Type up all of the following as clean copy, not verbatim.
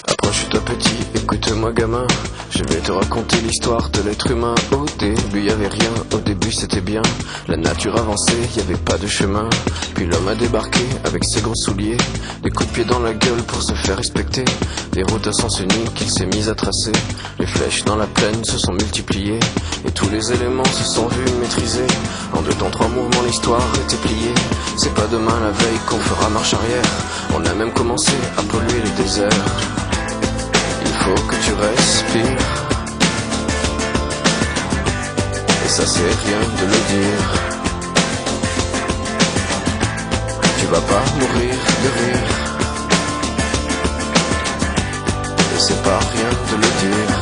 Approche-toi petit, écoute-moi gamin. Je vais te raconter l'histoire de l'être humain. Au début y avait rien, au début c'était bien. La nature avançait, y avait pas de chemin. Puis l'homme a débarqué avec ses gros souliers, des coups de pied dans la gueule pour se faire respecter. Des routes à sens unique qu'il s'est mis à tracer. Les flèches dans la plaine se sont multipliées, et tous les éléments se sont vus maîtrisés. En 2 temps 3 mouvements l'histoire était pliée. C'est pas demain la veille qu'on fera marche arrière. On a même commencé à polluer les déserts. Il faut que tu respires, et ça c'est rien de le dire. Tu vas pas mourir de rire, et c'est pas rien de le dire.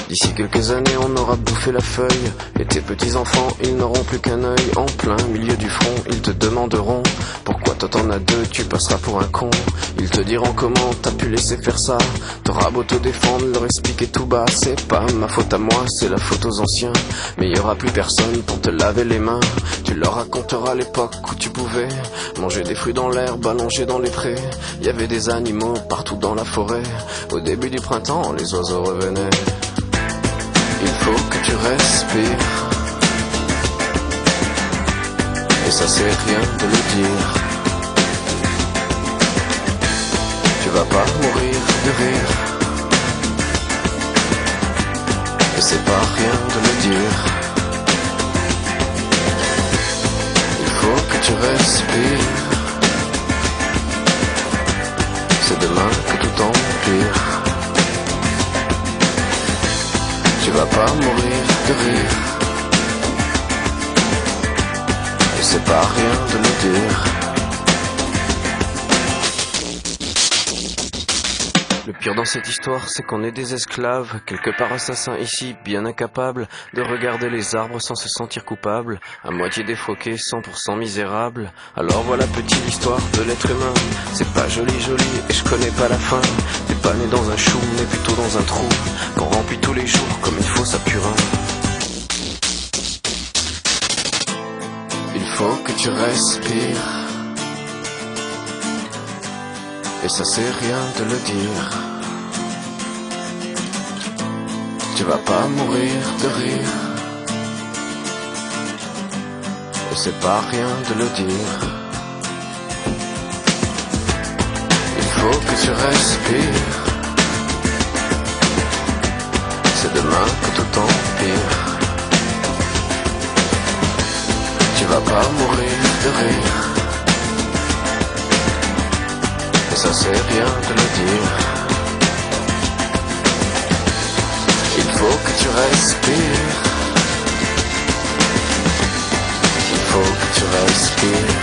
D'ici quelques années on aura bouffé la feuille, et tes petits enfants ils n'auront plus qu'un œil. En plein milieu du front ils te demanderont pourquoi toi t'en as 2, tu passeras pour un con. Ils te diront comment t'as pu laisser faire ça. T'auras beau te défendre, leur expliquer tout bas. C'est pas ma faute à moi, c'est la faute aux anciens. Mais y aura plus personne pour te laver les mains. Tu leur raconteras l'époque où tu pouvais manger des fruits dans l'herbe, allongés dans les prés. Y avait des animaux partout dans la forêt. Au début du printemps, les oiseaux revenaient. Il faut que tu respires, et ça c'est rien de le dire. Tu vas pas mourir de rire, et c'est pas rien de le dire. Il faut que tu respires, c'est demain que tout empire. Tu vas pas mourir de rire, et c'est pas rien de le dire. Le pire dans cette histoire, c'est qu'on est des esclaves, quelque part assassins ici, bien incapables de regarder les arbres sans se sentir coupables, à moitié défroqués, 100% misérables. Alors voilà petite l'histoire de l'être humain. C'est pas joli et je connais pas la fin. T'es pas né dans un chou, mais plutôt dans un trou qu'on remplit tous les jours comme une fosse à purin. Il faut que tu respires, et ça c'est rien de le dire. Tu vas pas mourir de rire, et c'est pas rien de le dire. Il faut que tu respires, c'est demain que tout empire. Tu vas pas mourir de rire, et ça c'est rien de le dire. Il faut que tu respires, il faut que tu respires.